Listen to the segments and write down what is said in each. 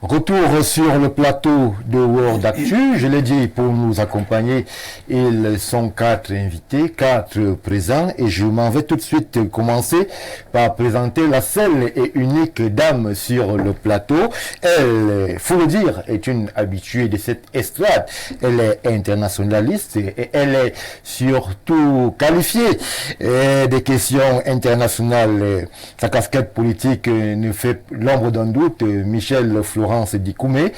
Retour sur le plateau de World Actu. Je l'ai dit, pour nous accompagner, ils sont 4 invités, 4 présents, et je m'en vais tout de suite commencer par présenter la seule et unique dame sur le plateau. Elle, faut le dire, est une habituée de cette estrade. Elle est internationaliste et elle est surtout qualifiée des questions internationales. Sa casquette politique ne fait l'ombre d'un doute. Michel Florence Dikoumé,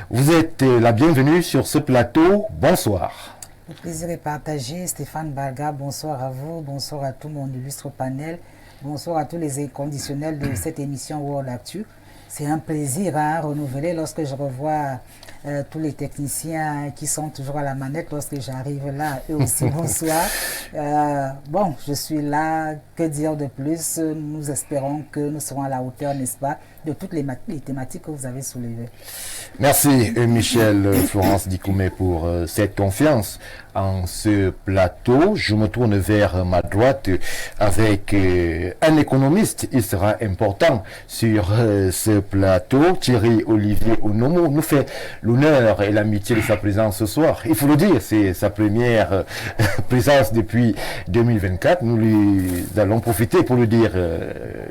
vous êtes la bienvenue sur ce plateau. Bonsoir. Le plaisir est partagé. Stéphane Barga, bonsoir à vous, bonsoir à tout mon illustre panel, bonsoir à tous les inconditionnels de cette émission World Actu. C'est un plaisir à renouveler lorsque je revois tous les techniciens qui sont toujours à la manette lorsque j'arrive là. Eux aussi, bonsoir. Bon, je suis là. Que dire de plus? Nous espérons que nous serons à la hauteur, n'est-ce pas, de toutes les thématiques que vous avez soulevées. Merci Michel Florence Dikoumé pour cette confiance en ce plateau. Je me tourne vers ma droite avec un économiste. Il sera important sur ce plateau. Thierry Olivier Onomo nous fait l'honneur et l'amitié de sa présence ce soir. Il faut le dire, c'est sa première présence depuis 2024. Nous lui allons profiter pour lui dire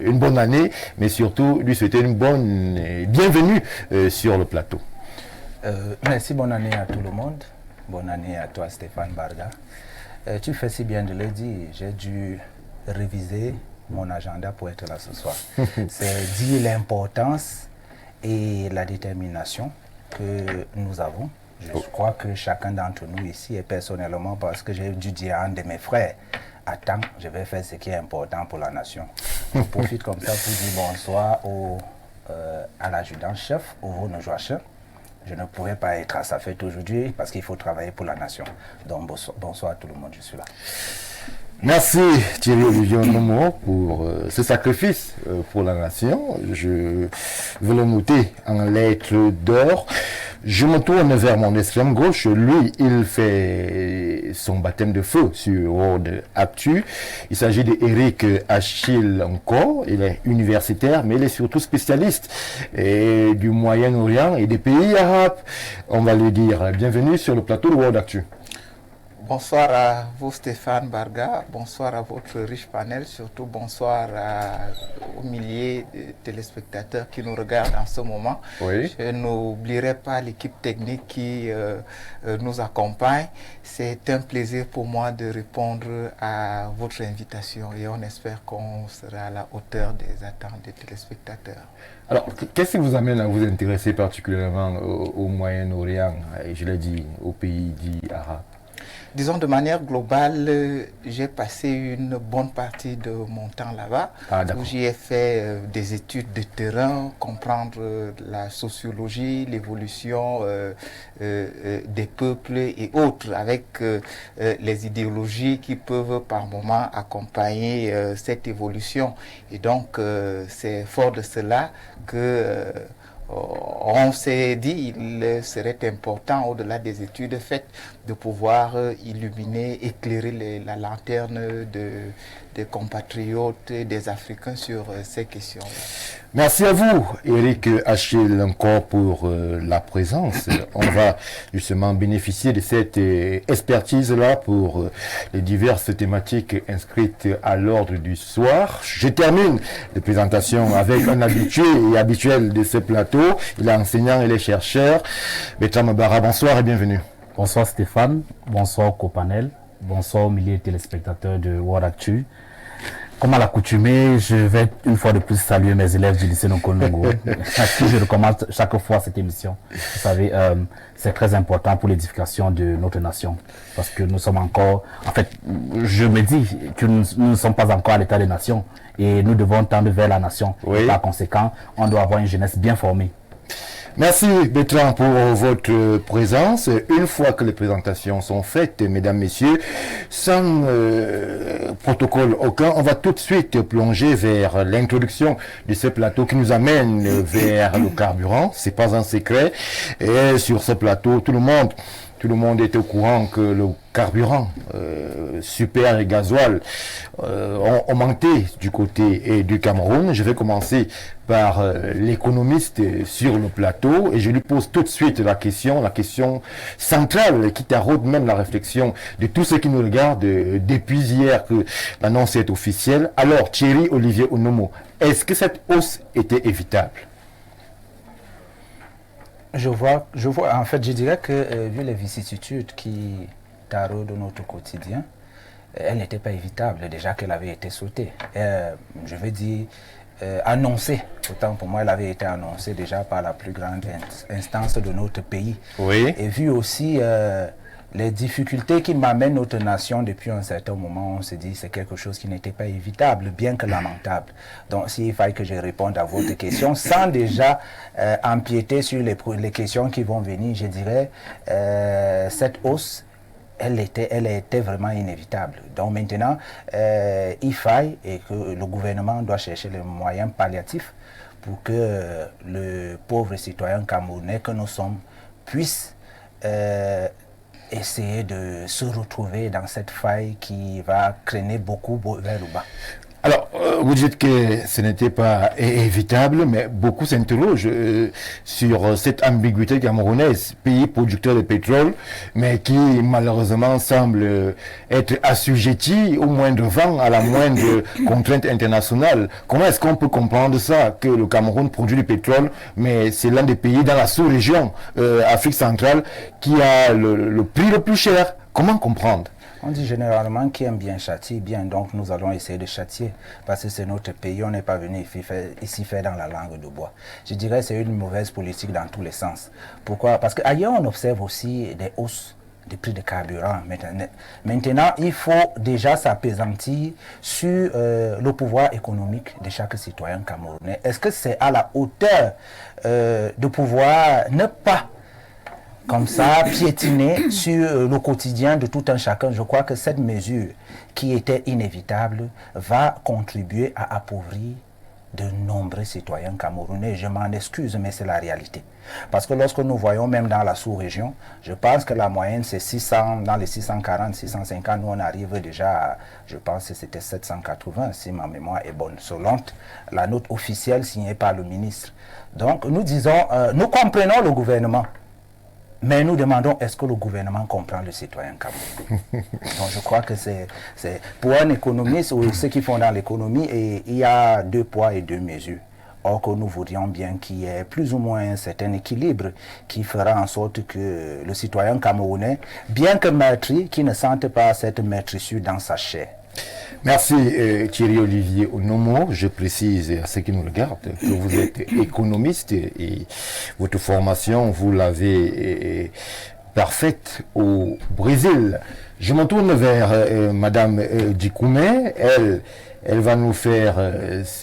une bonne année, mais surtout lui souhaiter une bonne bienvenue sur le plateau. Merci, bonne année à tout le monde. Bonne année à toi, Stéphane Barga. Tu fais si bien de le dire. J'ai dû réviser mon agenda pour être là ce soir. C'est dire l'importance et la détermination que nous avons. Je crois que chacun d'entre nous ici, et personnellement, parce que j'ai dû dire à un de mes frères, attends, je vais faire ce qui est important pour la nation. Je profite comme ça pour dire bonsoir à l'adjudant-chef, au Nojoachien. Je ne pourrais pas être à sa fête aujourd'hui parce qu'il faut travailler pour la nation. Donc bonsoir à tout le monde, je suis là. Merci Thierry Olivier Onomo pour ce sacrifice pour la nation. Je veux le noter en lettres d'or. Je me tourne vers mon extrême gauche. Lui, il fait son baptême de feu sur World Actu. Il s'agit d'Éric Achille encore. Il est universitaire, mais il est surtout spécialiste du Moyen-Orient et des pays arabes. On va lui dire bienvenue sur le plateau de World Actu. Bonsoir à vous Stéphane Barga, bonsoir à votre riche panel, surtout bonsoir aux milliers de téléspectateurs qui nous regardent en ce moment. Oui. Je n'oublierai pas l'équipe technique qui nous accompagne. C'est un plaisir pour moi de répondre à votre invitation et on espère qu'on sera à la hauteur des attentes des téléspectateurs. Alors, qu'est-ce qui vous amène à vous intéresser particulièrement au Moyen-Orient, et je l'ai dit, aux pays dits arabes? Disons de manière globale, j'ai passé une bonne partie de mon temps là-bas, où j'y ai fait des études de terrain, comprendre la sociologie, l'évolution des peuples et autres, avec les idéologies qui peuvent par moments accompagner cette évolution. Et donc, c'est fort de cela que on s'est dit qu'il serait important, au-delà des études faites, de pouvoir illuminer, éclairer la lanterne des compatriotes, des Africains sur ces questions. Merci à vous, Éric Achille, encore pour la présence. On va justement bénéficier de cette expertise-là pour les diverses thématiques inscrites à l'ordre du soir. Je termine les présentations avec un habitué et habituel de ce plateau. Il est enseignant et il est chercheur. Bertrand Mabara, bonsoir et bienvenue. Bonsoir Stéphane, bonsoir au copanel, bonsoir aux milliers de téléspectateurs de World Actu. Comme à l'accoutumée, je vais une fois de plus saluer mes élèves du lycée Nkonogo, à qui je recommande chaque fois cette émission. Vous savez, c'est très important pour l'édification de notre nation, parce que nous sommes encore, en fait, je me dis que nous ne sommes pas encore à l'état des nations, et nous devons tendre vers la nation. Oui. Et par conséquent, on doit avoir une jeunesse bien formée. Merci Bertrand pour votre présence. Une fois que les présentations sont faites, mesdames, messieurs, sans protocole aucun, on va tout de suite plonger vers l'introduction de ce plateau qui nous amène vers le carburant. C'est pas un secret. Et sur ce plateau, tout le monde tout le monde est au courant que le carburant, super et gasoil ont augmenté du côté du Cameroun. Je vais commencer par l'économiste sur le plateau et je lui pose tout de suite la question centrale qui taraude même la réflexion de tous ceux qui nous regardent depuis hier que l'annonce est officielle. Alors, Thierry Olivier Onomo, est-ce que cette hausse était évitable? Je vois, en fait, je dirais que vu les vicissitudes qui taraudent notre quotidien, elle n'était pas évitable, déjà qu'elle avait été sautée. Je veux dire, annoncée, autant pour moi, elle avait été annoncée déjà par la plus grande instance de notre pays. Oui. Et vu aussi les difficultés qui m'amènent notre nation depuis un certain moment, on se dit c'est quelque chose qui n'était pas évitable, bien que lamentable. Donc s'il fallait que je réponde à votre question, sans déjà empiéter sur les questions qui vont venir, je dirais cette hausse, elle était vraiment inévitable. Donc maintenant, il faille et que le gouvernement doit chercher les moyens palliatifs pour que le pauvre citoyen camerounais que nous sommes puisse essayer de se retrouver dans cette faille qui va traîner beaucoup vers le bas. Alors, vous dites que ce n'était pas évitable, mais beaucoup s'interrogent sur cette ambiguïté camerounaise, pays producteur de pétrole, mais qui malheureusement semble être assujetti au moindre vent, à la moindre contrainte internationale. Comment est-ce qu'on peut comprendre ça, que le Cameroun produit du pétrole, mais c'est l'un des pays dans la sous-région Afrique centrale qui a le prix le plus cher? Comment comprendre? On dit généralement qui aime bien châtie bien, donc nous allons essayer de châtier, parce que c'est notre pays, on n'est pas venu ici faire dans la langue de bois. Je dirais que c'est une mauvaise politique dans tous les sens. Pourquoi? Parce qu'ailleurs on observe aussi des hausses des prix de carburant. Maintenant, il faut déjà s'appesantir sur le pouvoir économique de chaque citoyen camerounais. Est-ce que c'est à la hauteur de pouvoir ne pas comme ça, piétiner sur le quotidien de tout un chacun? Je crois que cette mesure, qui était inévitable, va contribuer à appauvrir de nombreux citoyens camerounais. Je m'en excuse, mais c'est la réalité. Parce que lorsque nous voyons même dans la sous-région, je pense que la moyenne c'est 600, dans les 640, 650, nous on arrive déjà à, je pense que c'était 780, si ma mémoire est bonne, selon la note officielle signée par le ministre. Donc nous disons, nous comprenons le gouvernement. Mais nous demandons, est-ce que le gouvernement comprend le citoyen camerounais? Donc je crois que c'est pour un économiste ou ceux qui font dans l'économie, et il y a 2 poids et 2 mesures. Or que nous voudrions bien qu'il y ait plus ou moins un certain équilibre qui fera en sorte que le citoyen camerounais, bien que meurtri, qui ne sente pas cette meurtrissure dans sa chair. Merci Thierry Olivier Onomo. Je précise à ceux qui nous regardent que vous êtes économiste et votre formation, vous l'avez parfaite au Brésil. Je me tourne vers Madame Dikoumé. Elle va nous faire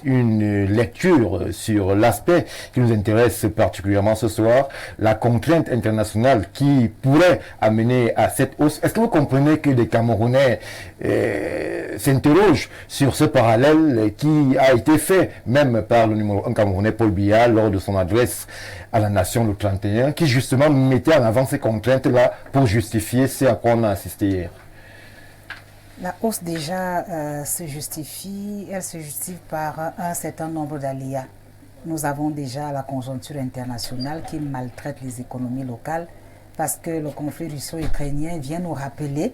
une lecture sur l'aspect qui nous intéresse particulièrement ce soir, la contrainte internationale qui pourrait amener à cette hausse. Est-ce que vous comprenez que des Camerounais s'interrogent sur ce parallèle qui a été fait même par le numéro 1 Camerounais Paul Biya lors de son adresse à la nation le 31, qui justement mettait en avant ces contraintes-là pour justifier ce à quoi on a assisté hier? La hausse déjà se justifie, elle se justifie par un certain nombre d'aléas. Nous avons déjà la conjoncture internationale qui maltraite les économies locales parce que le conflit russo-ukrainien vient nous rappeler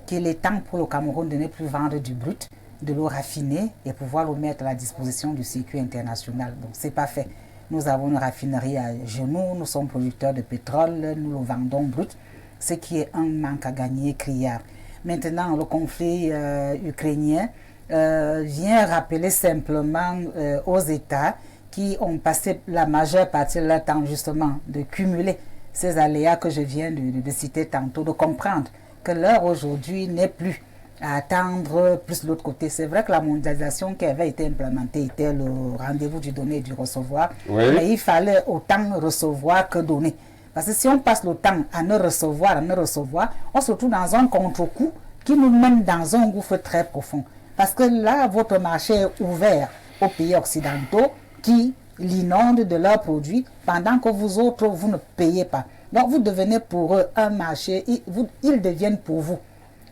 qu'il est temps pour le Cameroun de ne plus vendre du brut, de le raffiner et pouvoir le mettre à la disposition du circuit international. Donc ce n'est pas fait. Nous avons une raffinerie à genoux, nous sommes producteurs de pétrole, nous le vendons brut, ce qui est un manque à gagner criard. Maintenant, le conflit ukrainien vient rappeler simplement aux États qui ont passé la majeure partie de leur temps justement de cumuler ces aléas que je viens de citer tantôt, de comprendre que l'heure aujourd'hui n'est plus à attendre plus de l'autre côté. C'est vrai que la mondialisation qui avait été implémentée était le rendez-vous du donner et du recevoir, oui. Mais il fallait autant recevoir que donner. Parce que si on passe le temps à ne recevoir, on se retrouve dans un contre-coup qui nous mène dans un gouffre très profond. Parce que là, votre marché est ouvert aux pays occidentaux qui l'inondent de leurs produits pendant que vous autres, vous ne payez pas. Donc vous devenez pour eux un marché, ils deviennent pour vous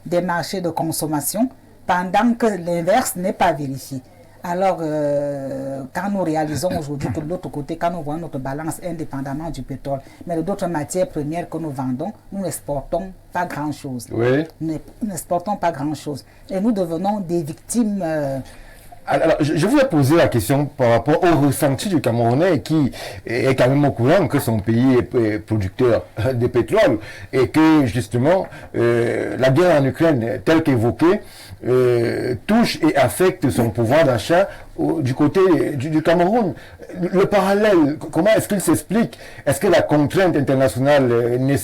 des marchés de consommation pendant que l'inverse n'est pas vérifié. Alors, quand nous réalisons aujourd'hui que de l'autre côté, quand nous voyons notre balance indépendamment du pétrole, mais d'autres matières premières que nous vendons, nous n'exportons pas grand-chose. Oui. Nous n'exportons pas grand-chose. Et nous devenons des victimes... Alors, je voulais poser la question par rapport au ressenti du Camerounais qui est quand même au courant que son pays est producteur de pétrole et que justement la guerre en Ukraine, telle qu'évoquée, touche et affecte son pouvoir d'achat du côté du Cameroun. Le parallèle, comment est-ce qu'il s'explique? Est-ce que la contrainte internationale ne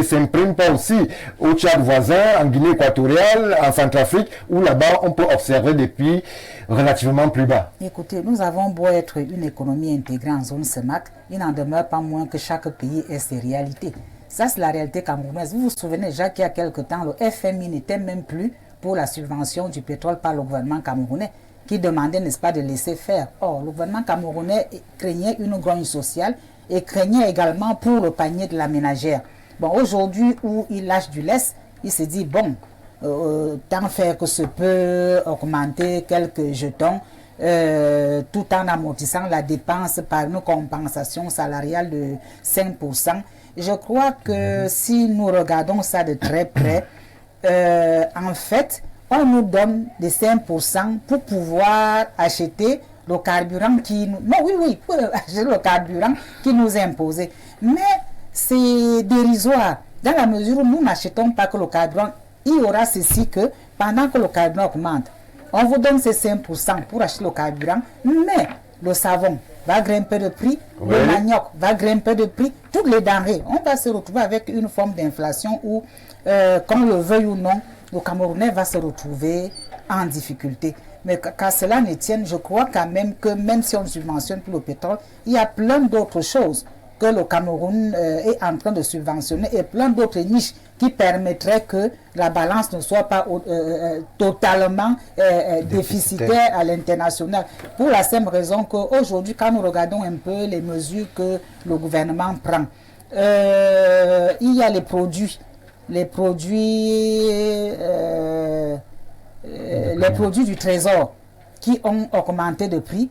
s'imprime pas aussi au Tchad voisin, en Guinée équatoriale, en Centrafrique, où là-bas on peut observer des pays relativement plus bas? Écoutez, nous avons beau être une économie intégrée en zone CEMAC, il n'en demeure pas moins que chaque pays ait ses réalités. Ça, c'est la réalité camerounaise. Vous vous souvenez déjà qu'il y a quelque temps, le FMI n'était même plus pour la subvention du pétrole par le gouvernement camerounais, qui demandait, n'est-ce pas, de laisser faire. Or, le gouvernement camerounais craignait une grogne sociale et craignait également pour le panier de la ménagère. Bon, aujourd'hui, où il lâche du lest, il se dit, bon, tant faire que ce peut augmenter quelques jetons, tout en amortissant la dépense par une compensation salariale de 5%. Je crois que si nous regardons ça de très près, en fait, on nous donne des 5% pour pouvoir acheter le carburant qui nous... Non, oui, pour acheter le carburant qui nous est imposé. Mais c'est dérisoire. Dans la mesure où nous n'achetons pas que le carburant, il y aura ceci que pendant que le carburant augmente, on vous donne ces 5% pour acheter le carburant, mais le savon va grimper de prix, oui. Le manioc va grimper de prix, toutes les denrées. On va se retrouver avec une forme d'inflation où, qu'on le veuille ou non, le Camerounais va se retrouver en difficulté. Mais qu'à cela ne tienne, je crois quand même que même si on subventionne pour le pétrole, il y a plein d'autres choses que le Cameroun est en train de subventionner et plein d'autres niches qui permettraient que la balance ne soit pas totalement déficitaire à l'international. Pour la simple raison qu'aujourd'hui, quand nous regardons un peu les mesures que le gouvernement prend, il y a les produits du trésor qui ont augmenté de prix,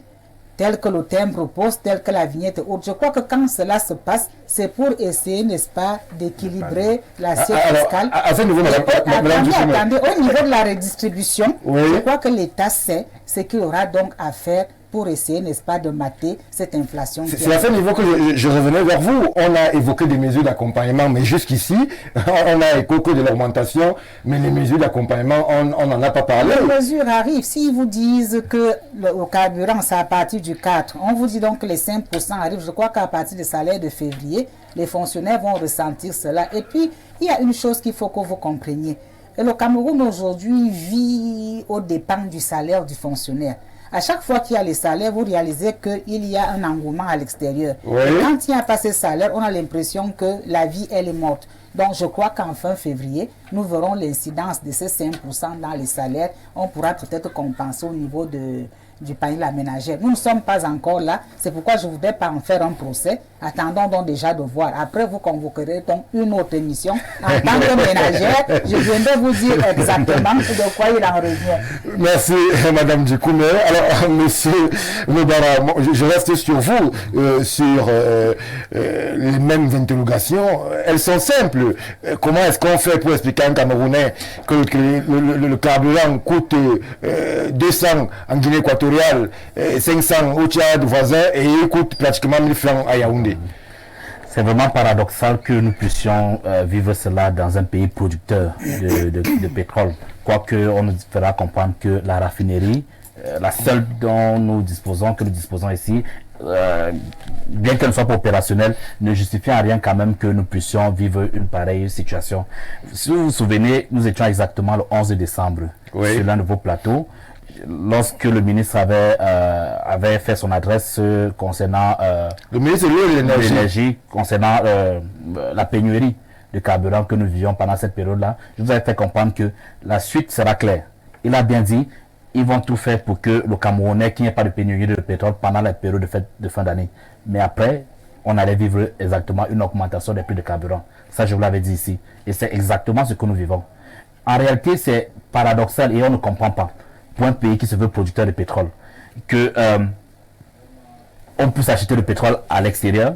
tel que le timbre poste, tel que la vignette haute. Je crois que quand cela se passe, c'est pour essayer, n'est-ce pas, d'équilibrer l'assiette fiscale. Attendez, au niveau de la redistribution, oui. Je crois que l'État sait ce qu'il aura donc à faire pour essayer, n'est-ce pas, de mater cette inflation. C'est à ce niveau que je revenais vers vous. On a évoqué des mesures d'accompagnement, mais jusqu'ici, on a évoqué de l'augmentation, mais les mesures d'accompagnement, on n'en a pas parlé. Les mesures arrivent. S'ils vous disent que le carburant, c'est à partir du 4, on vous dit donc que les 5% arrivent. Je crois qu'à partir du salaire de février, les fonctionnaires vont ressentir cela. Et puis, il y a une chose qu'il faut que vous compreniez. Le Cameroun aujourd'hui vit aux dépens du salaire du fonctionnaire. À chaque fois qu'il y a les salaires, vous réalisez qu'il y a un engouement à l'extérieur. Oui. Quand il n'y a pas ces salaires, on a l'impression que la vie, elle est morte. Donc, je crois qu'en fin février, nous verrons l'incidence de ces 5% dans les salaires. On pourra peut-être compenser au niveau du panier de la ménagère. Nous ne sommes pas encore là. C'est pourquoi je ne voudrais pas en faire un procès. Attendons donc déjà de voir. Après, vous convoquerez donc une autre émission. En tant que ménagère, je viendrai vous dire exactement de quoi il en revient. Merci, Madame Djikoumé. Alors, Monsieur Nobara, je reste sur vous, sur les mêmes interrogations. Elles sont simples. Comment est-ce qu'on fait pour expliquer à un Camerounais que le carburant coûte 200 en Guinée équatoriale, 500 au Tchad voisin et il coûte pratiquement 1000 francs à Yaoundé? C'est vraiment paradoxal que nous puissions vivre cela dans un pays producteur de pétrole. Quoique on nous fera comprendre que la raffinerie, la seule dont nous disposons ici, bien qu'elle ne soit pas opérationnelle, ne justifie en rien quand même que nous puissions vivre une pareille situation. Si vous vous souvenez, nous étions exactement le 11 décembre sur l'un de vos plateaux, lorsque le ministre avait fait son adresse concernant le ministre de l'énergie, concernant la pénurie de carburant que nous vivions pendant cette période-là. Je vous avais fait comprendre que la suite sera claire. Il a bien dit, ils vont tout faire pour que le Camerounais, qu'il n'y ait pas de pénurie de pétrole pendant la période de fin d'année. Mais après, on allait vivre exactement une augmentation des prix de carburant. Ça, je vous l'avais dit ici. Et c'est exactement ce que nous vivons. En réalité, c'est paradoxal et on ne comprend pas, pour un pays qui se veut producteur de pétrole, que on puisse acheter le pétrole à l'extérieur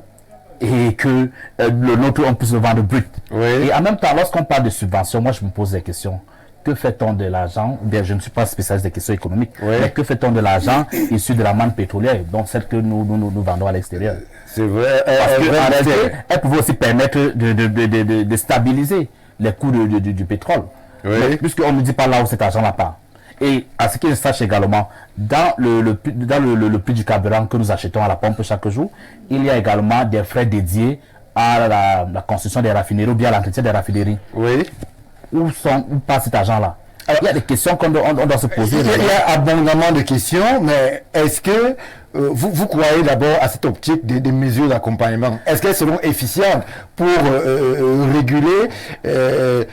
et que le nôtre, on puisse le vendre brut. Oui. Et en même temps, lorsqu'on parle de subventions, moi, je me pose des questions. Que fait-on de l'argent? Bien, je ne suis pas spécialiste des questions économiques, mais que fait-on de l'argent issu de la manne pétrolière, donc celle que nous vendons à l'extérieur? C'est vrai. Parce qu'en réalité, elle pouvait aussi permettre de stabiliser les coûts du pétrole. Oui. Puisqu'on ne dit pas là où cet argent-là part. Et à ce que je sache également, dans le prix du carburant que nous achetons à la pompe chaque jour, il y a également des frais dédiés à la construction des raffineries ou bien à l'entretien des raffineries. Oui. Où passe cet argent-là? Il y a des questions qu'on doit se poser. Il y a abondamment de questions, mais est-ce que vous croyez d'abord à cette optique des mesures d'accompagnement? Est-ce qu'elles seront efficientes pour réguler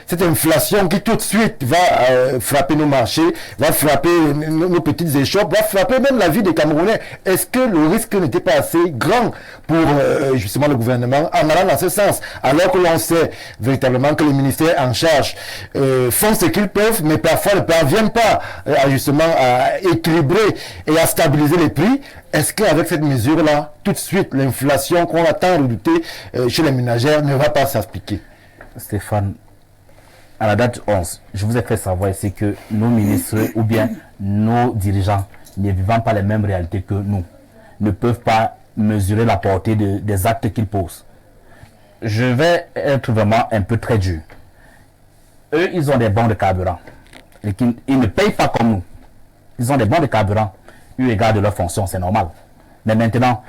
cette inflation qui tout de suite va frapper nos marchés, va frapper nos petites échoppes, va frapper même la vie des Camerounais? Est-ce que le risque n'était pas assez grand pour justement le gouvernement en allant dans ce sens, alors que l'on sait véritablement que les ministères en charge font ce qu'ils peuvent, mais parfois ne parviennent pas justement à équilibrer et à stabiliser les prix? Est-ce qu'avec cette mesure-là, tout de suite, l'inflation qu'on attend redouter chez les ménagères ne va pas s'appliquer? Stéphane, à la date 11, je vous ai fait savoir ici que nos ministres ou bien nos dirigeants ne vivant pas les mêmes réalités que nous, ne peuvent pas mesurer la portée des actes qu'ils posent. Je vais être vraiment un peu très dur. Eux, ils ont des bons de carburant. Et ils ne payent pas comme nous. Ils ont des bons de carburant. Eu égard de leur fonction, c'est normal. Mais maintenant,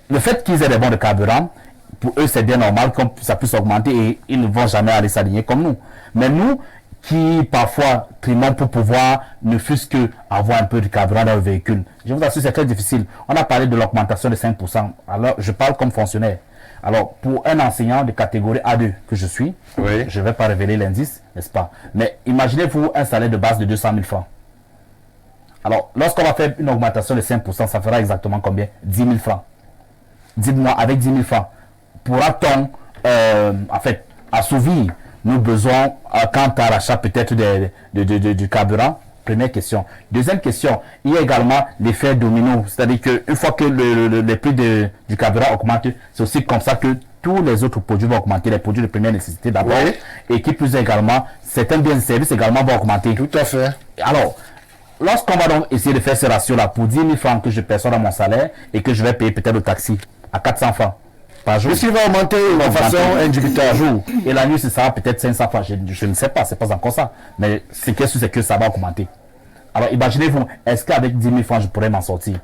le fait qu'ils aient des bons de carburant, pour eux, c'est bien normal que ça puisse augmenter et ils ne vont jamais aller s'aligner comme nous. Mais nous, qui parfois trimons pour pouvoir ne fût-ce que avoir un peu de carburant dans le véhicule, je vous assure, c'est très difficile. On a parlé de l'augmentation de 5%. Alors, je parle comme fonctionnaire. Alors, pour un enseignant de catégorie A2 que je suis, oui, je ne vais pas révéler l'indice, n'est-ce pas? Mais imaginez-vous un salaire de base de 200 000 francs. Alors, lorsqu'on va faire une augmentation de 5%, ça fera exactement combien? 10 000 francs. Dites-moi, avec 10 000 francs, pourra-t-on, en fait, assouvir nos besoins quant à l'achat peut-être du carburant? Première question. Deuxième question, il y a également l'effet domino. C'est-à-dire qu'une fois que les prix du carburant augmentent, c'est aussi comme ça que tous les autres produits vont augmenter, les produits de première nécessité d'abord, oui, et qui plus également, certains biens et services également vont augmenter. Tout à fait. Alors, lorsqu'on va donc essayer de faire ce ratio-là pour 10 000 francs que je perçois dans mon salaire et que je vais payer peut-être au taxi à 400 francs par jour. Est-ce qu'il va augmenter de façon indubitable par jour? Et la nuit, ce sera peut-être 500 francs. Je ne sais pas, c'est pas encore ça. Mais ce qui est sûr, c'est que ça va augmenter. Alors, imaginez-vous, est-ce qu'avec 10 000 francs, je pourrais m'en sortir?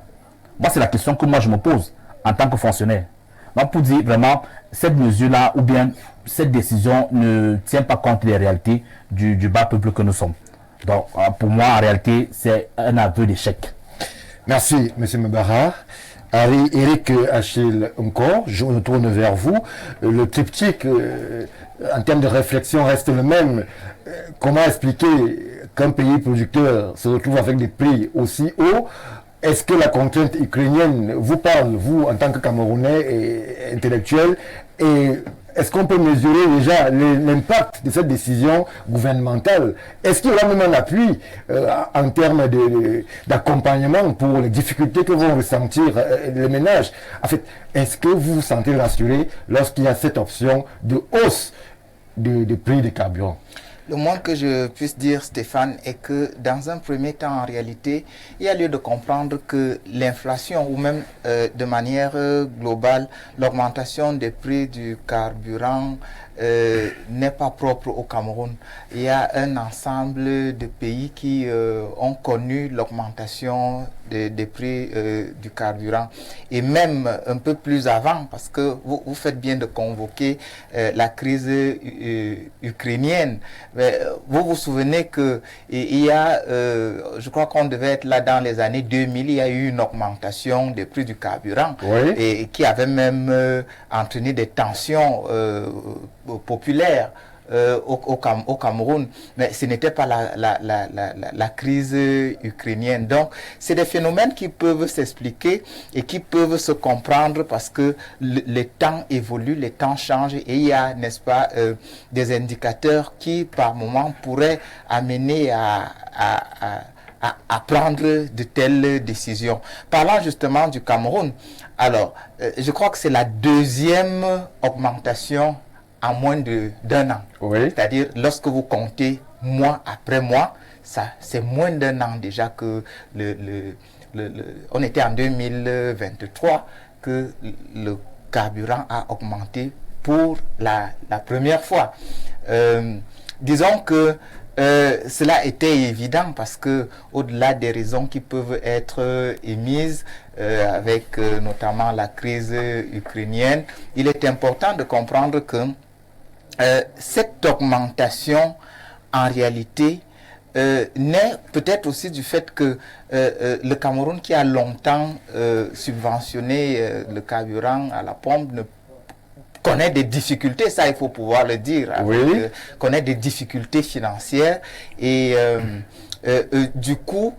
Moi, c'est la question que moi, je me pose en tant que fonctionnaire. Donc, pour dire vraiment, cette mesure-là ou bien cette décision ne tient pas compte des réalités du bas peuple que nous sommes. Donc, pour moi, en réalité, c'est un aveu d'échec. Merci, M. Mbara. Eric Achille, encore, je me tourne vers vous. Le triptyque, en termes de réflexion, reste le même. Comment expliquer qu'un pays producteur se retrouve avec des prix aussi hauts? Est-ce que la contrainte ukrainienne vous parle, vous, en tant que Camerounais et intellectuel, et est-ce qu'on peut mesurer déjà l'impact de cette décision gouvernementale? Est-ce qu'il y aura même un appui en termes d'accompagnement pour les difficultés que vont ressentir les ménages? En fait, est-ce que vous vous sentez rassuré lorsqu'il y a cette option de hausse de prix des carburants? Le moins que je puisse dire, Stéphane, est que dans un premier temps, en réalité, il y a lieu de comprendre que l'inflation, ou même de manière globale, l'augmentation des prix du carburant n'est pas propre au Cameroun. Il y a un ensemble de pays qui ont connu l'augmentation des prix du carburant. Et même un peu plus avant, parce que vous faites bien de convoquer la crise ukrainienne. Mais, vous vous souvenez que il y a, je crois qu'on devait être là dans les années 2000, il y a eu une augmentation des prix du carburant, oui, et qui avait même entraîné des tensions populaires au Cameroun, mais ce n'était pas la crise ukrainienne. Donc, c'est des phénomènes qui peuvent s'expliquer et qui peuvent se comprendre parce que les temps évoluent, les temps changent et il y a, n'est-ce pas, des indicateurs qui, par moment, pourraient amener à prendre de telles décisions. Parlant justement du Cameroun, alors, je crois que c'est la deuxième augmentation en moins d'un an. Oui. C'est-à-dire, lorsque vous comptez mois après mois, c'est moins d'un an déjà que on était en 2023 que le carburant a augmenté pour la première fois. Disons que cela était évident parce que au-delà des raisons qui peuvent être émises avec notamment la crise ukrainienne, il est important de comprendre que cette augmentation en réalité naît peut-être aussi du fait que le Cameroun qui a longtemps subventionné le carburant à la pompe connaît des difficultés, ça il faut pouvoir le dire, connaît des difficultés financières et du coup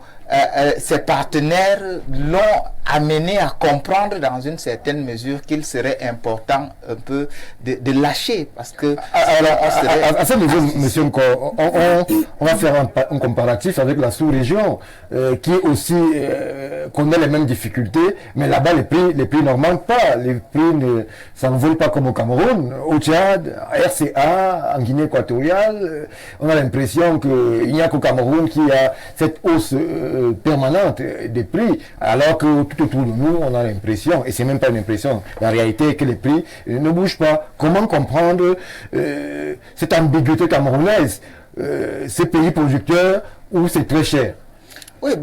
ses partenaires l'ont amené à comprendre dans une certaine mesure qu'il serait important un peu de lâcher parce que à ce niveau, monsieur Nko, on va faire un comparatif avec la sous-région qui aussi connaît les mêmes difficultés, mais là-bas les prix n'augmentent pas, les prix ne s'envolent pas comme au Cameroun, au Tchad, à RCA, en Guinée équatoriale. On a l'impression qu'il n'y a qu'au Cameroun qui a cette hausse permanente des prix, alors que tout autour de nous, on a l'impression, et c'est même pas une impression, la réalité est que les prix ne bougent pas. Comment comprendre cette ambiguïté camerounaise, ces pays producteurs où c'est très cher? Oui,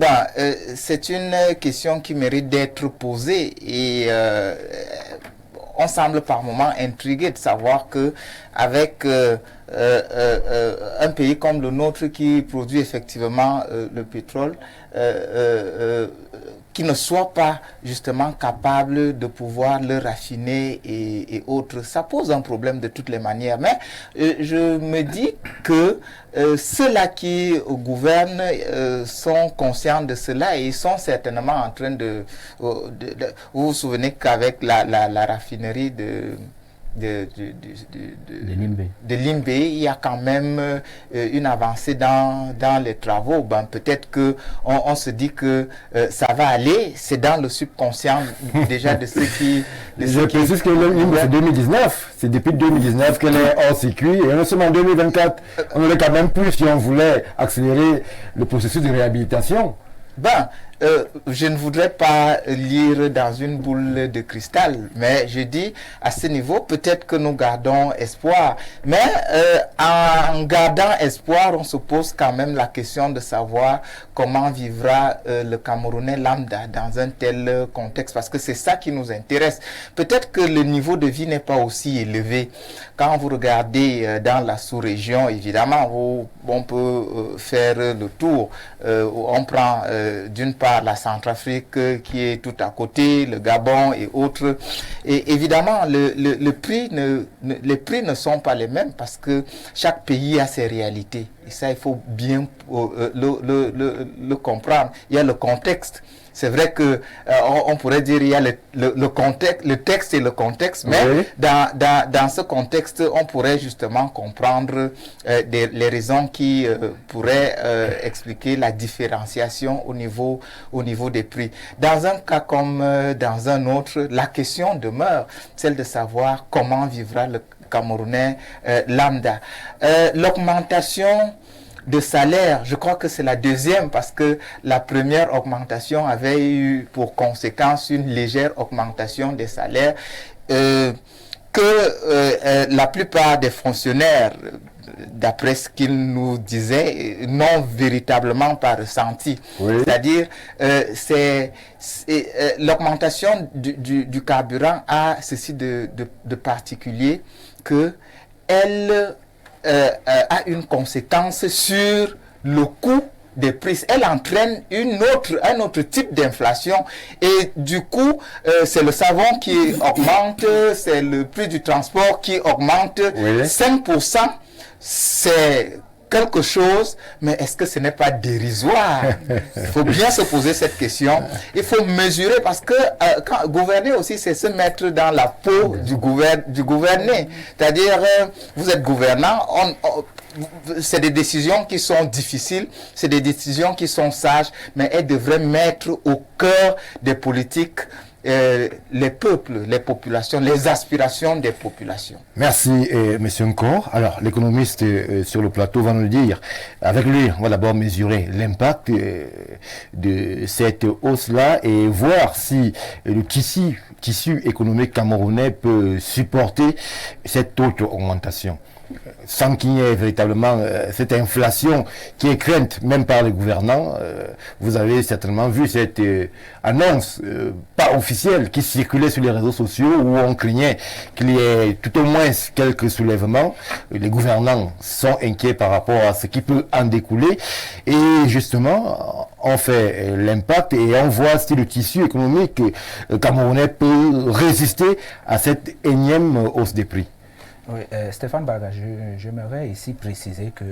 c'est une question qui mérite d'être posée et on semble par moments intrigué de savoir que avec un pays comme le nôtre qui produit effectivement le pétrole, qui ne soit pas justement capable de pouvoir le raffiner et autres, ça pose un problème de toutes les manières. Mais je me dis que ceux-là qui gouvernent sont conscients de cela et ils sont certainement en train de vous vous souvenez qu'avec la raffinerie de Limbé, il y a quand même une avancée dans les travaux. Peut-être que on se dit que ça va aller, c'est dans le subconscient déjà de ceux qui... Je précise que Limbé c'est 2019, c'est depuis 2019 qu'elle est hors circuit et non seulement en 2024, on aurait quand même pu, si on voulait accélérer le processus de réhabilitation. Je ne voudrais pas lire dans une boule de cristal, mais je dis à ce niveau, peut-être que nous gardons espoir. Mais en gardant espoir, on se pose quand même la question de savoir comment vivra le Camerounais lambda dans un tel contexte, parce que c'est ça qui nous intéresse. Peut-être que le niveau de vie n'est pas aussi élevé. Quand vous regardez dans la sous-région, évidemment, on peut faire le tour. On prend d'une part la Centrafrique qui est tout à côté, le Gabon et autres. Et évidemment, les prix ne sont pas les mêmes parce que chaque pays a ses réalités. Et ça, il faut bien le comprendre. Il y a le contexte. C'est vrai que on pourrait dire il y a le contexte, le texte et le contexte, mais dans ce contexte, on pourrait justement comprendre les raisons qui pourraient expliquer la différenciation au niveau des prix. Dans un cas comme dans un autre, la question demeure, celle de savoir comment vivra le Camerounais lambda. L'augmentation de salaire, je crois que c'est la deuxième parce que la première augmentation avait eu pour conséquence une légère augmentation des salaires que la plupart des fonctionnaires, d'après ce qu'ils nous disaient, n'ont véritablement pas ressenti. C'est-à-dire, l'augmentation du carburant a ceci de particulier que elle a une conséquence sur le coût des prix, elle entraîne un autre type d'inflation. Et du coup, c'est le savon qui augmente, c'est le prix du transport qui augmente. Oui. 5%, c'est quelque chose, mais est-ce que ce n'est pas dérisoire? Il faut bien se poser cette question. Il faut mesurer, parce que gouverner aussi, c'est se mettre dans la peau du gouverné. C'est-à-dire, vous êtes gouvernant, c'est des décisions qui sont difficiles, c'est des décisions qui sont sages, mais elles devraient mettre au cœur des politiques les peuples, les populations, les aspirations des populations. Merci, Monsieur Nkor. Alors, l'économiste sur le plateau va nous le dire. Avec lui, on va d'abord mesurer l'impact de cette hausse-là et voir si le tissu économique camerounais peut supporter cette haute augmentation, sans qu'il y ait véritablement cette inflation qui est crainte même par les gouvernants. Vous avez certainement vu cette annonce pas officielle qui circulait sur les réseaux sociaux où on craignait qu'il y ait tout au moins quelques soulèvements. Les gouvernants sont inquiets par rapport à ce qui peut en découler et justement on fait l'impact et on voit si le tissu économique camerounais peut résister à cette énième hausse des prix. Oui, Stéphane Barga, j'aimerais ici préciser que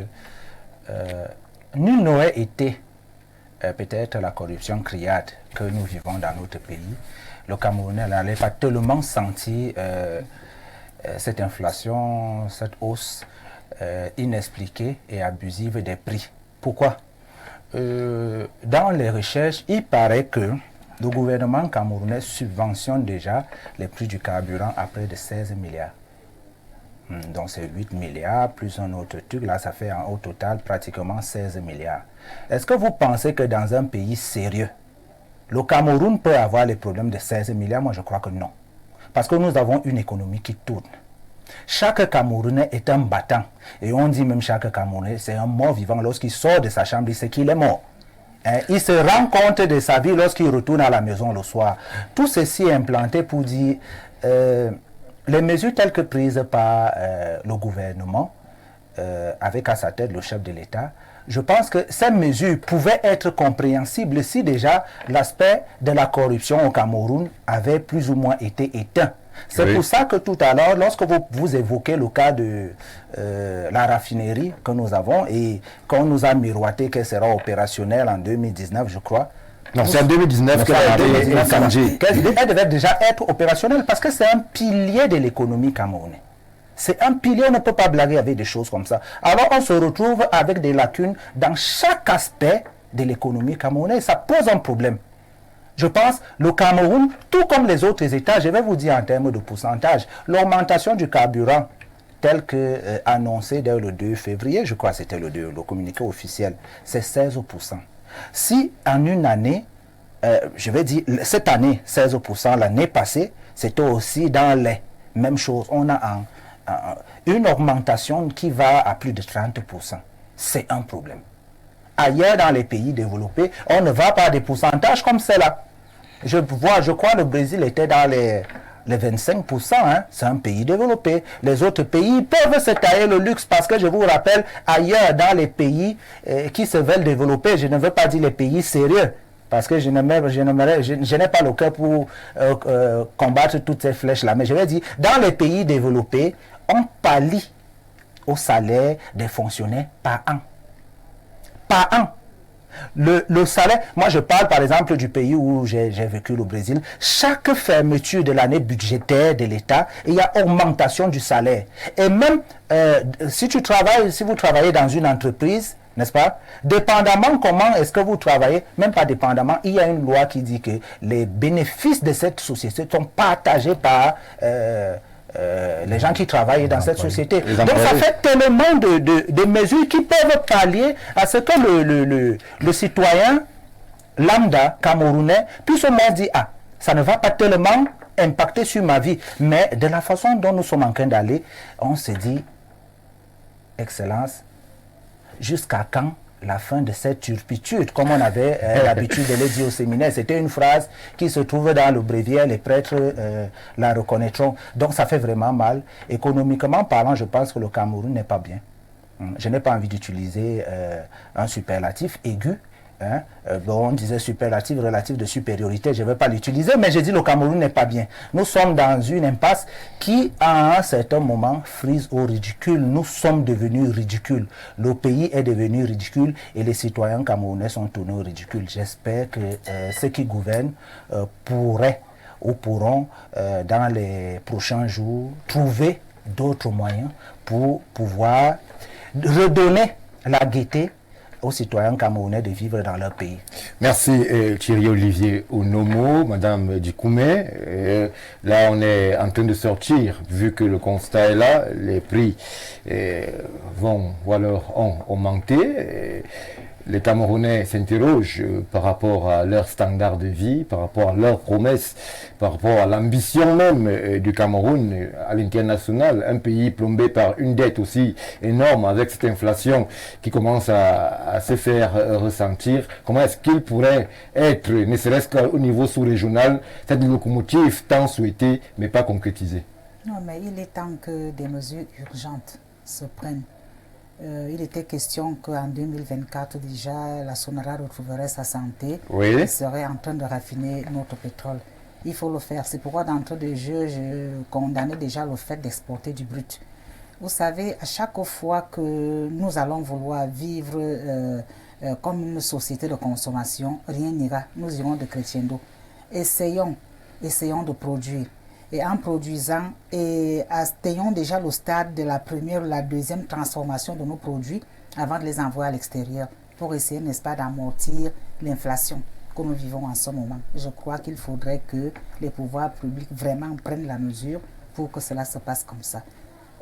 nul n'aurait été peut-être la corruption criarde que nous vivons dans notre pays. Le Camerounais n'allait pas tellement sentir cette inflation, cette hausse inexpliquée et abusive des prix. Pourquoi? Dans les recherches, il paraît que le gouvernement camerounais subventionne déjà les prix du carburant à près de 16 milliards. Donc c'est 8 milliards plus un autre truc, là ça fait au total pratiquement 16 milliards. Est-ce que vous pensez que dans un pays sérieux, le Cameroun peut avoir les problèmes de 16 milliards? Moi je crois que non. Parce que nous avons une économie qui tourne. Chaque Camerounais est un battant. Et on dit même chaque Camerounais, c'est un mort vivant. Lorsqu'il sort de sa chambre, il sait qu'il est mort. Il se rend compte de sa vie lorsqu'il retourne à la maison le soir. Tout ceci est implanté pour dire... les mesures telles que prises par le gouvernement, avec à sa tête le chef de l'État, je pense que ces mesures pouvaient être compréhensibles si déjà l'aspect de la corruption au Cameroun avait plus ou moins été éteint. C'est pour ça que tout à l'heure, lorsque vous évoquez le cas de la raffinerie que nous avons et qu'on nous a miroité qu'elle sera opérationnelle en 2019, je crois. Non, c'est en 2019 qu'elle devait déjà être opérationnelle parce que c'est un pilier de l'économie camerounaise. C'est un pilier, on ne peut pas blaguer avec des choses comme ça. Alors on se retrouve avec des lacunes dans chaque aspect de l'économie camerounaise. Ça pose un problème. Je pense le Cameroun, tout comme les autres États, je vais vous dire en termes de pourcentage, l'augmentation du carburant tel que annoncé dès le 2 février, je crois que c'était le communiqué officiel, c'est 16%. Si en une année, je vais dire cette année 16%, l'année passée, c'était aussi dans les mêmes choses. On a une augmentation qui va à plus de 30%. C'est un problème. Ailleurs dans les pays développés, on ne va pas à des pourcentages comme cela. Je crois le Brésil était dans les 25%, hein. C'est un pays développé. Les autres pays peuvent se tailler le luxe parce que je vous rappelle, ailleurs dans les pays qui se veulent développer, je ne veux pas dire les pays sérieux, parce que je n'ai pas le cœur pour combattre toutes ces flèches-là, mais je vais dire, dans les pays développés, on pallie au salaire des fonctionnaires par an. Par an. Le salaire, moi je parle par exemple du pays où j'ai vécu, le Brésil. Chaque fermeture de l'année budgétaire de l'État, il y a augmentation du salaire. Et même si vous travaillez dans une entreprise, n'est-ce pas, dépendamment comment est-ce que vous travaillez, même pas dépendamment, il y a une loi qui dit que les bénéfices de cette société sont partagés par les gens qui travaillent dans cette société. Donc ça fait tellement de mesures qui peuvent pallier à ce que le citoyen lambda camerounais puisse au moins dire, ah, ça ne va pas tellement impacter sur ma vie. Mais de la façon dont nous sommes en train d'aller, on se dit, Excellence, jusqu'à quand la fin de cette turpitude, comme on avait l'habitude de le dire au séminaire? C'était une phrase qui se trouve dans le bréviaire, les prêtres la reconnaîtront. Donc ça fait vraiment mal. Économiquement parlant, je pense que le Cameroun n'est pas bien. Je n'ai pas envie d'utiliser un superlatif aigu. Hein? Bon, on disait superlatif, relatif de supériorité, je ne vais pas l'utiliser, mais je dis le Cameroun n'est pas bien. Nous sommes dans une impasse qui, à un certain moment, frise au ridicule. Nous sommes devenus ridicules. Le pays est devenu ridicule et les citoyens camerounais sont tournés au ridicule. J'espère que ceux qui gouvernent pourraient ou pourront, dans les prochains jours, trouver d'autres moyens pour pouvoir redonner la gaieté aux citoyens camerounais de vivre dans leur pays. Merci Thierry Olivier Onomo, Madame Dikoumé. Là, on est en train de sortir, vu que le constat est là, les prix vont ou alors ont augmenté. Les Camerounais s'interrogent par rapport à leur standard de vie, par rapport à leurs promesses, par rapport à l'ambition même du Cameroun à l'international. Un pays plombé par une dette aussi énorme avec cette inflation qui commence à se faire ressentir. Comment est-ce qu'il pourrait être, ne serait-ce qu'au niveau sous-régional, cette locomotive tant souhaitée mais pas concrétisée? Non, mais il est temps que des mesures urgentes se prennent. Il était question qu'en 2024, déjà, la Sonara retrouverait sa santé. Oui. Et serait en train de raffiner notre pétrole. Il faut le faire. C'est pourquoi, d'entrée de jeu, je condamnais déjà le fait d'exporter du brut. Vous savez, à chaque fois que nous allons vouloir vivre comme une société de consommation, rien n'ira. Nous irons de crescendo. Essayons de produire. Et en produisant, et atteignons déjà le stade de la première ou la deuxième transformation de nos produits avant de les envoyer à l'extérieur pour essayer, n'est-ce pas, d'amortir l'inflation que nous vivons en ce moment. Je crois qu'il faudrait que les pouvoirs publics vraiment prennent la mesure pour que cela se passe comme ça.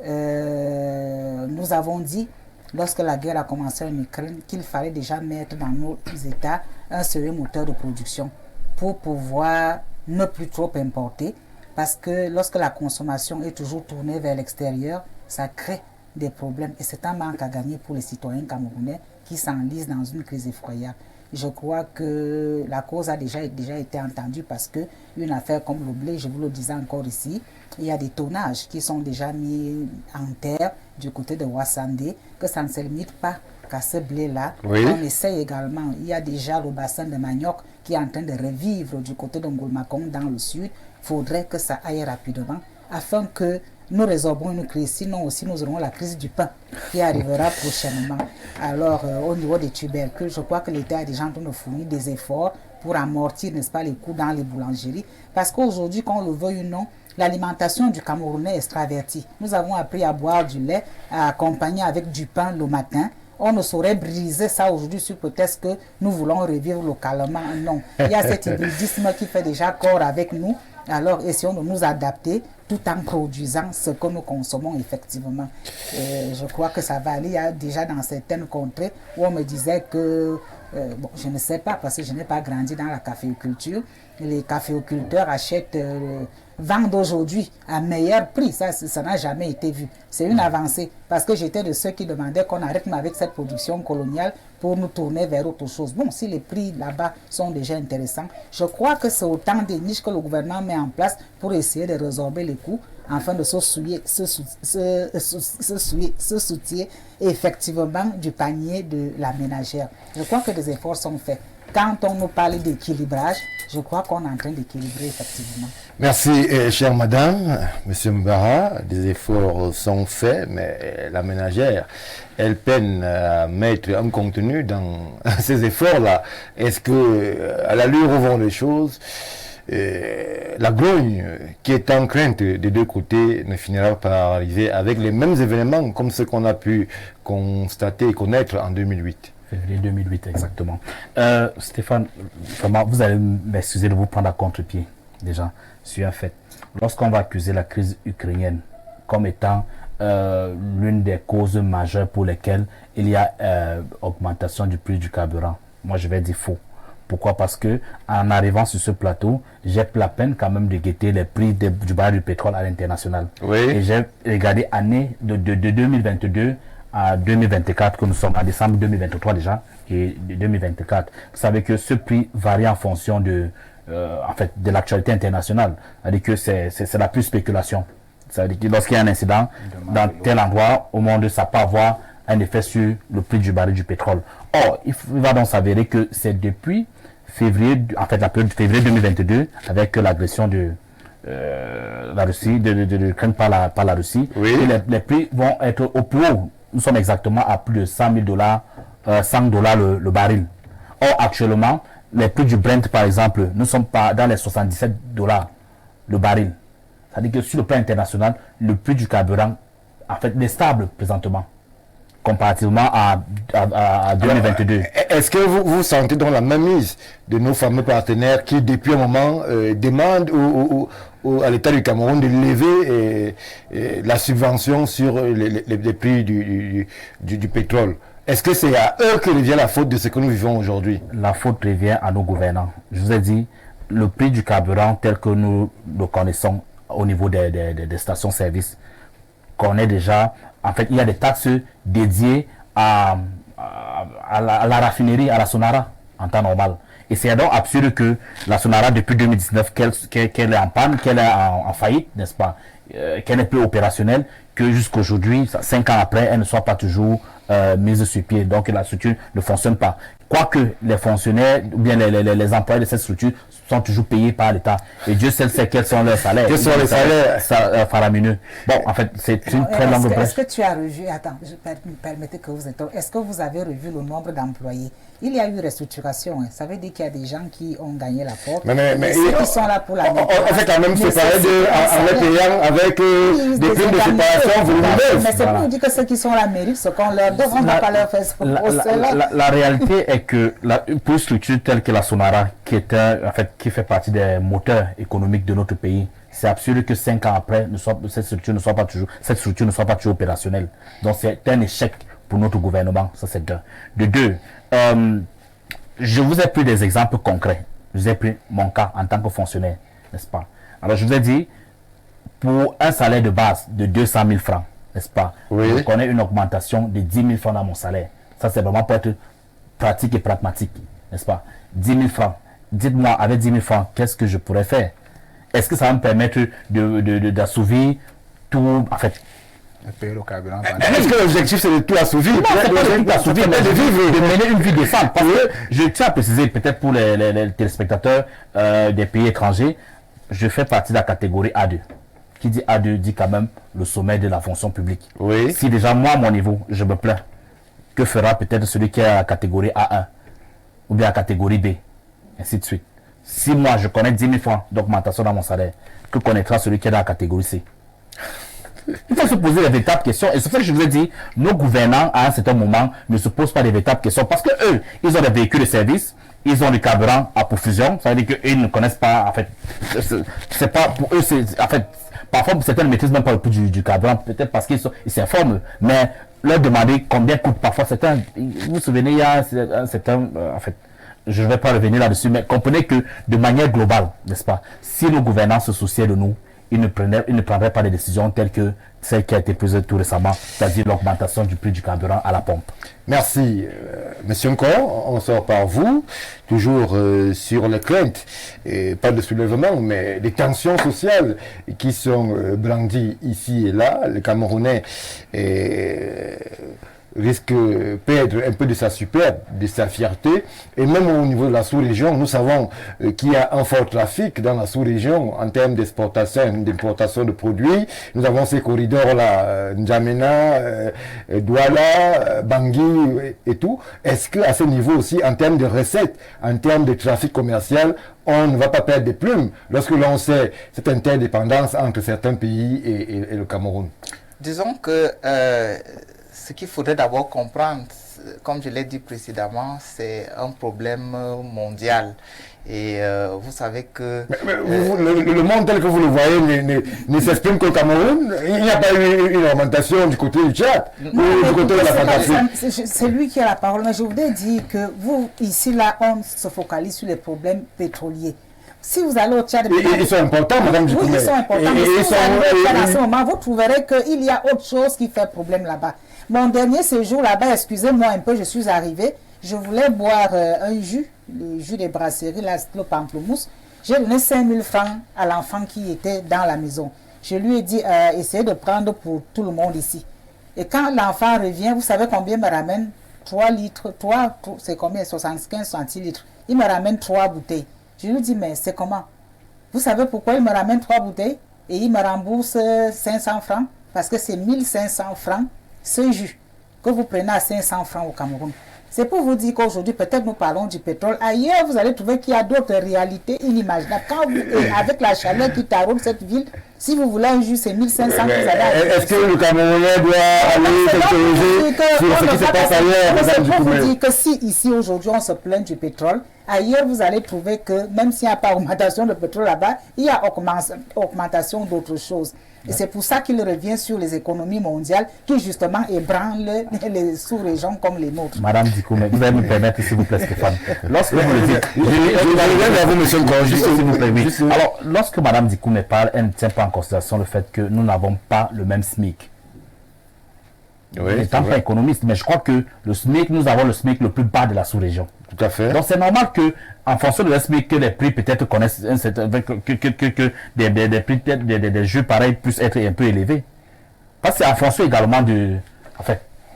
Nous avons dit, lorsque la guerre a commencé en Ukraine, qu'il fallait déjà mettre dans nos États un sérieux moteur de production pour pouvoir ne plus trop importer. Parce que lorsque la consommation est toujours tournée vers l'extérieur, ça crée des problèmes. Et c'est un manque à gagner pour les citoyens camerounais qui s'enlisent dans une crise effroyable. Je crois que la cause a déjà été entendue parce qu'une affaire comme le blé, je vous le disais encore ici, il y a des tonnages qui sont déjà mis en terre du côté de Ouassandé, que ça ne se limite pas qu'à ce blé-là. Oui. On essaye également, il y a déjà le bassin de manioc qui est en train de revivre du côté de Ngulmakong dans le sud. Il faudrait que ça aille rapidement afin que nous résorbons une crise. Sinon aussi, nous aurons la crise du pain qui arrivera prochainement. Alors, au niveau des tubercules, je crois que l'État est déjà en train de fournir des efforts pour amortir, n'est-ce pas, les coûts dans les boulangeries. Parce qu'aujourd'hui, qu'on le veuille ou non, l'alimentation du Camerounais est extravertie. Nous avons appris à boire du lait, à accompagner avec du pain le matin. On ne saurait briser ça aujourd'hui sur prétexte que nous voulons revivre localement. Non, il y a cet hybridisme qui fait déjà corps avec nous. Alors, essayons de nous adapter tout en produisant ce que nous consommons effectivement. Et je crois que ça va aller. Il y a déjà dans certaines contrées où on me disait que, bon, je ne sais pas parce que je n'ai pas grandi dans la caféiculture, les caféiculteurs achètent, vendent aujourd'hui à meilleur prix. Ça n'a jamais été vu. C'est une avancée parce que j'étais de ceux qui demandaient qu'on arrête avec cette production coloniale pour nous tourner vers autre chose. Bon, si les prix là-bas sont déjà intéressants, je crois que c'est autant de niches que le gouvernement met en place pour essayer de résorber les coûts afin de se soucier effectivement du panier de la ménagère. Je crois que des efforts sont faits. Quand on nous parle d'équilibrage, je crois qu'on est en train d'équilibrer effectivement. Merci, chère madame, monsieur Mbara. Des efforts sont faits, mais la ménagère, elle peine à mettre un contenu dans ces efforts-là. Est-ce que, à l'allure où vont les choses, la grogne qui est en crainte des deux côtés ne finira pas par arriver avec les mêmes événements comme ceux qu'on a pu constater et connaître en 2008? Février 2008, exactement. Stéphane, vraiment, vous allez m'excuser de vous prendre à contre-pied, déjà, sur un fait. Lorsqu'on va accuser la crise ukrainienne comme étant l'une des causes majeures pour lesquelles il y a augmentation du prix du carburant, moi je vais dire faux. Pourquoi? Parce que en arrivant sur ce plateau, j'ai la peine quand même de guetter les prix du baril du pétrole à l'international. Oui. Et j'ai regardé année de 2022 à 2024, que nous sommes en décembre 2023 déjà, et de 2024. Vous savez que ce prix varie en fonction de l'actualité internationale. C'est-à-dire que c'est la plus spéculation. C'est-à-dire que lorsqu'il y a un incident dans tel endroit au monde, ça peut avoir un effet sur le prix du baril du pétrole. Or, il va donc s'avérer que c'est depuis février, en fait la période de février 2022, avec l'agression de la Russie, de l'Ukraine par la Russie, que les prix vont être au plus haut. Nous sommes exactement à plus de 100 000 $, 100 $ le baril. Or, actuellement, les prix du Brent, par exemple, nous sommes pas dans les 77 $ le baril. C'est-à-dire que sur le plan international, le prix du carburant, en fait, est stable présentement, comparativement à 2022. Est-ce que vous sentez dans la mainmise de nos fameux partenaires qui, depuis un moment, demandent à l'État du Cameroun de lever la subvention sur les prix du pétrole? Est-ce que c'est à eux que revient la faute de ce que nous vivons aujourd'hui? La faute revient à nos gouvernants. Je vous ai dit, le prix du carburant tel que nous le connaissons au niveau des stations-service, qu'on est déjà... En fait, il y a des taxes dédiées à la raffinerie, à la Sonara, en temps normal. Et c'est donc absurde que la Sonara, depuis 2019, qu'elle est en panne, qu'elle est en faillite, n'est-ce pas, qu'elle n'est plus opérationnelle, que jusqu'aujourd'hui, 5 ans après, elle ne soit pas toujours mise sur pied. Donc la structure ne fonctionne pas. Quoique les fonctionnaires, ou bien les employés de cette structure sont toujours payés par l'État. Et Dieu seul sait quels sont leurs salaires. Quels sont les salaires faramineux. Bon, en fait, c'est une très longue brèche. Est-ce que tu as revu, attends, permettez que vous interrompe, est-ce que vous avez revu le nombre d'employés? Il y a eu restructuration, hein. Ça veut dire qu'il y a des gens qui ont gagné la porte. Mais ceux qui sont là pour la on fait quand même séparer en les payant avec des primes de séparation volumineuses. Mais c'est pour dire que ceux qui sont là méritent ce qu'on leur donne, on ne va pas leur faire ce procès-là. La réalité est que pour une structure telle que la Sonara, qui fait partie des moteurs économiques de notre pays, c'est absurde que 5 ans après, cette structure ne soit pas toujours opérationnelle. Donc c'est un échec pour notre gouvernement, ça c'est d'un. De deux, je vous ai pris des exemples concrets. Je vous ai pris mon cas en tant que fonctionnaire, n'est-ce pas? Alors je vous ai dit, pour un salaire de base de 200 000 francs, n'est-ce pas? Oui. Je connais une augmentation de 10 000 francs dans mon salaire. Ça c'est vraiment pour être pratique et pragmatique, n'est-ce pas? 10 000 francs. Dites-moi, avec 10 000 francs, qu'est-ce que je pourrais faire? Est-ce que ça va me permettre d'assouvir tout, en fait? Payer le carburant. Est-ce que l'objectif c'est de tout assouvir? Non, c'est pas de tout assouvir, mais de mener une vie décente. Parce que je tiens à préciser, peut-être pour les téléspectateurs des pays étrangers, je fais partie de la catégorie A2. Qui dit A2 dit quand même le sommet de la fonction publique. Oui. Si déjà moi, à mon niveau, je me plains, que fera peut-être celui qui est à la catégorie A1 ou bien à la catégorie B, ainsi de suite. Si moi je connais 10 000 francs d'augmentation dans mon salaire, que connaîtra celui qui est dans la catégorie C? Il faut se poser les véritables questions. Et c'est pour ça que je vous ai dit, nos gouvernants, à un certain moment, ne se posent pas les véritables questions. Parce que eux, ils ont des véhicules de service, ils ont du carburant à profusion. Ça veut dire qu'ils ne connaissent pas, en fait, c'est pas, pour eux, c'est, en fait, parfois, certains ne maîtrisent même pas le prix du carburant, peut-être parce qu'ils s'informent. Mais leur demander combien coûte parfois certains, vous vous souvenez, il y a un certain, en fait, je ne vais pas revenir là-dessus, mais comprenez que de manière globale, n'est-ce pas, si nos gouvernants se souciaient de nous, ils ne prendraient pas des décisions telles que celle qui a été prise tout récemment, c'est-à-dire l'augmentation du prix du carburant à la pompe. Merci. Monsieur Nkor, on sort par vous, toujours sur les craintes, et pas de soulèvement, mais des tensions sociales qui sont brandies ici et là. Le Camerounais risque de perdre un peu de sa superbe, de sa fierté. Et même au niveau de la sous-région, nous savons qu'il y a un fort trafic dans la sous-région en termes d'exportation, d'importation de produits. Nous avons ces corridors-là, N'Djamena, Douala, Bangui et tout. Est-ce qu'à ce niveau aussi, en termes de recettes, en termes de trafic commercial, on ne va pas perdre des plumes lorsque l'on sait cette interdépendance entre certains pays et le Cameroun? Disons que ce qu'il faudrait d'abord comprendre, comme je l'ai dit précédemment, c'est un problème mondial. Et vous savez que... le monde tel que vous le voyez ne s'exprime qu'au Cameroun. Il n'y a pas eu une augmentation du côté du Tchad ou du côté de la Centrafrique. C'est lui qui a la parole, mais je voudrais dire que vous, ici, là, on se focalise sur les problèmes pétroliers. Si vous allez au Tchad... Ils sont importants, madame Dikoumé. Oui, ils sont importants. Mais si vous allez au Tchad à ce moment, vous trouverez qu'il y a autre chose qui fait problème là-bas. Mon dernier séjour là-bas, excusez-moi un peu, je suis arrivé, je voulais boire un jus, le jus des brasseries, là, le pamplemousse. J'ai donné 5 000 francs à l'enfant qui était dans la maison. Je lui ai dit, essayez de prendre pour tout le monde ici. Et quand l'enfant revient, vous savez combien me ramène 3 litres, c'est combien? 75 centilitres. Il me ramène 3 bouteilles. Je lui dis, mais c'est comment? Vous savez pourquoi il me ramène 3 bouteilles et il me rembourse 500 francs? Parce que c'est 1500 francs ce jus que vous prenez à 500 francs au Cameroun. C'est pour vous dire qu'aujourd'hui, peut-être nous parlons du pétrole. Ailleurs, vous allez trouver qu'il y a d'autres réalités inimaginables. Quand vous, avec la chaleur qui t'arrose cette ville, si vous voulez un jus, c'est 1500 que vous avez. Est-ce que le Camerounais doit aller s'interroger sur ce qui se passe ailleurs? C'est pour vous dire que si ici, aujourd'hui, on se plaint du pétrole, ailleurs, vous allez trouver que même s'il n'y a pas augmentation de pétrole là-bas, il y a augmentation d'autres choses. Et c'est pour ça qu'il revient sur les économies mondiales qui justement ébranlent les sous-régions comme les nôtres. Madame Dikoumé, vous allez me permettre, s'il vous plaît, Stéphane. Lorsque vous le dites, alors, lorsque Madame Dikoumé parle, elle ne tient pas en considération le fait que nous n'avons pas le même SMIC. Oui, n'étant pas économiste, mais je crois que le SMIC, nous avons le SMIC le plus bas de la sous-région. Tout à fait. Donc c'est normal que, en fonction de la SMIC, que les prix peut-être connaissent que des prix des jeux pareils puissent être un peu élevés. Parce que c'est en fonction également des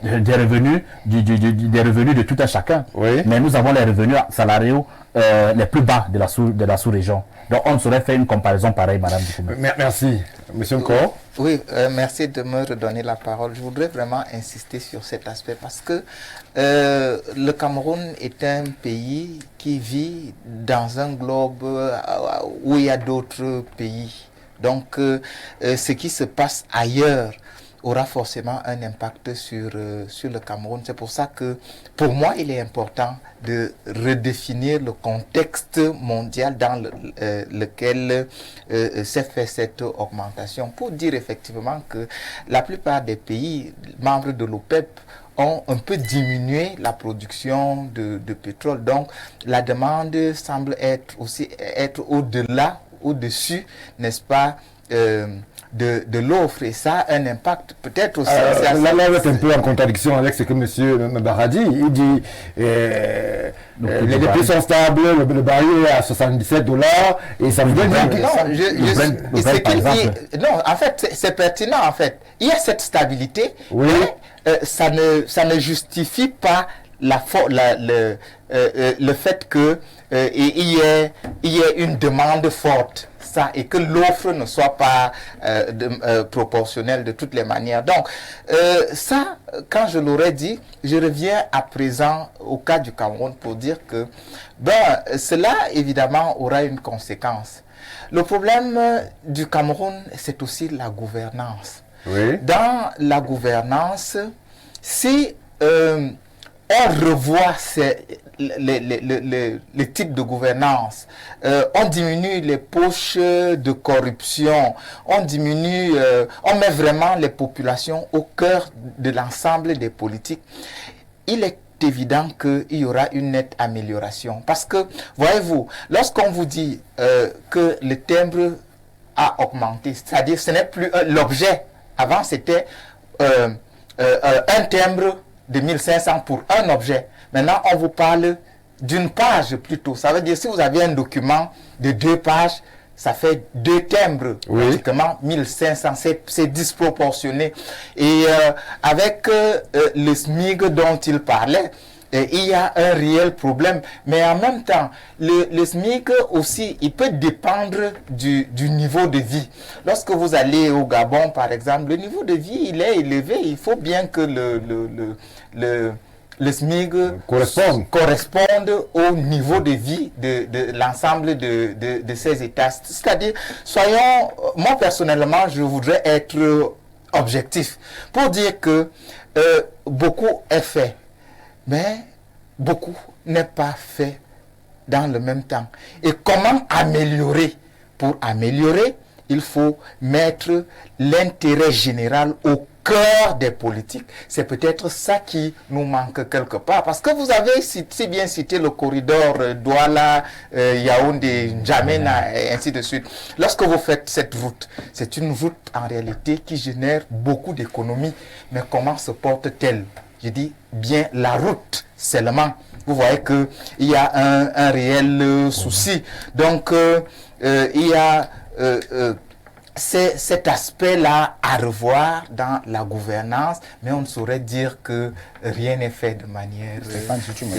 revenus des revenus de tout un chacun. Oui. Mais nous avons les revenus salariaux les plus bas de la sous-région. Donc on ne saurait faire une comparaison pareille, Madame Dikoumé. Merci. Monsieur Nkor. Oui, merci de me redonner la parole. Je voudrais vraiment insister sur cet aspect parce que le Cameroun est un pays qui vit dans un globe où il y a d'autres pays. Donc, ce qui se passe ailleurs aura forcément un impact sur le Cameroun. C'est pour ça que, pour moi, il est important de redéfinir le contexte mondial dans lequel s'est fait cette augmentation, pour dire effectivement que la plupart des pays membres de l'OPEP ont un peu diminué la production de pétrole. Donc, la demande semble être au-dessus, n'est-ce pas, de l'offre, et ça a un impact peut-être aussi. Là, on est un peu en contradiction avec ce que M. Mbara dit. Il dit les prix sont stables, le baril est à $77 et ça veut dire que... Non, en fait, c'est pertinent. En fait, il y a cette stabilité, oui. Mais ça ne justifie pas le fait que il y ait une demande forte. Et que l'offre ne soit pas proportionnelle de toutes les manières. Donc, ça, quand je l'aurais dit, je reviens à présent au cas du Cameroun pour dire que cela, évidemment, aura une conséquence. Le problème du Cameroun, c'est aussi la gouvernance. Oui. Dans la gouvernance, si on revoit les types de gouvernance, on diminue les poches de corruption, on met vraiment les populations au cœur de l'ensemble des politiques. Il est évident qu'il y aura une nette amélioration. Parce que, voyez-vous, lorsqu'on vous dit que le timbre a augmenté, c'est-à-dire ce n'est plus l'objet. Avant, c'était un timbre de 1500 pour un objet. Maintenant, on vous parle d'une page plutôt. Ça veut dire, si vous avez un document de 2 pages, ça fait 2 timbres, oui. Pratiquement 1500. C'est disproportionné. Et avec le SMIC dont il parlait, il y a un réel problème. Mais en même temps, le SMIC aussi, il peut dépendre du niveau de vie. Lorsque vous allez au Gabon, par exemple, le niveau de vie, il est élevé. Il faut bien que le SMIC corresponde au niveau de vie de l'ensemble de ces États. C'est-à-dire, moi personnellement, je voudrais être objectif pour dire que beaucoup est fait. Mais beaucoup n'est pas fait dans le même temps. Et comment améliorer? Pour améliorer, il faut mettre l'intérêt général au cœur des politiques. C'est peut-être ça qui nous manque quelque part. Parce que vous avez si bien cité le corridor Douala, Yaoundé, N'Djamena, et ainsi de suite. Lorsque vous faites cette route, c'est une route en réalité qui génère beaucoup d'économies. Mais comment se porte-t-elle? Je dis bien la route seulement. Vous voyez qu'il y a un réel souci. Donc, il y a c'est cet aspect-là à revoir dans la gouvernance, mais on ne saurait dire que rien n'est fait de manière... Stéphane, si tu me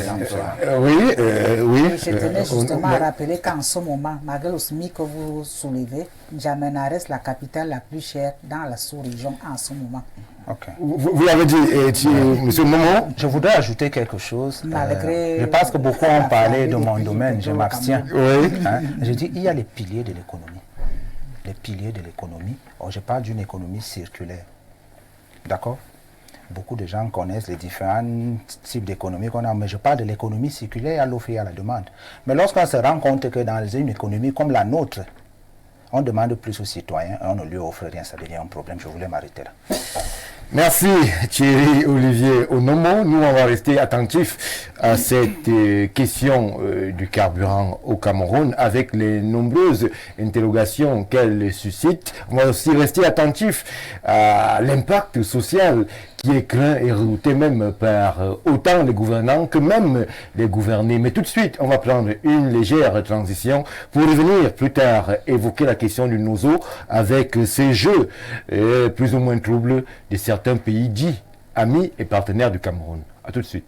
oui. Je tenais justement à rappeler qu'en ce moment, malgré le SMIC que vous soulevez, N'Djamena reste la capitale la plus chère dans la sous-région en ce moment. Okay. Vous l'avez dit, monsieur Momo. Je voudrais ajouter quelque chose. Malgré je pense que beaucoup ont parlé de mon domaine, je m'abstiens. Oui. Je dis, il y a les piliers de l'économie. Les piliers de l'économie. Or, je parle d'une économie circulaire. D'accord? Beaucoup de gens connaissent les différents types d'économies qu'on a, mais je parle de l'économie circulaire à l'offre et à la demande. Mais lorsqu'on se rend compte que dans une économie comme la nôtre, on demande plus aux citoyens et on ne lui offre rien, ça devient un problème. Je voulais m'arrêter là. Merci Thierry Olivier Onomo. Nous, on va rester attentifs à cette question du carburant au Cameroun avec les nombreuses interrogations qu'elle suscite. On va aussi rester attentifs à l'impact social qui est craint et redouté même par autant les gouvernants que même les gouvernés. Mais tout de suite, on va prendre une légère transition pour revenir plus tard évoquer la question du Nozo avec ces jeux plus ou moins troubles de certains pays dits amis et partenaires du Cameroun. A tout de suite.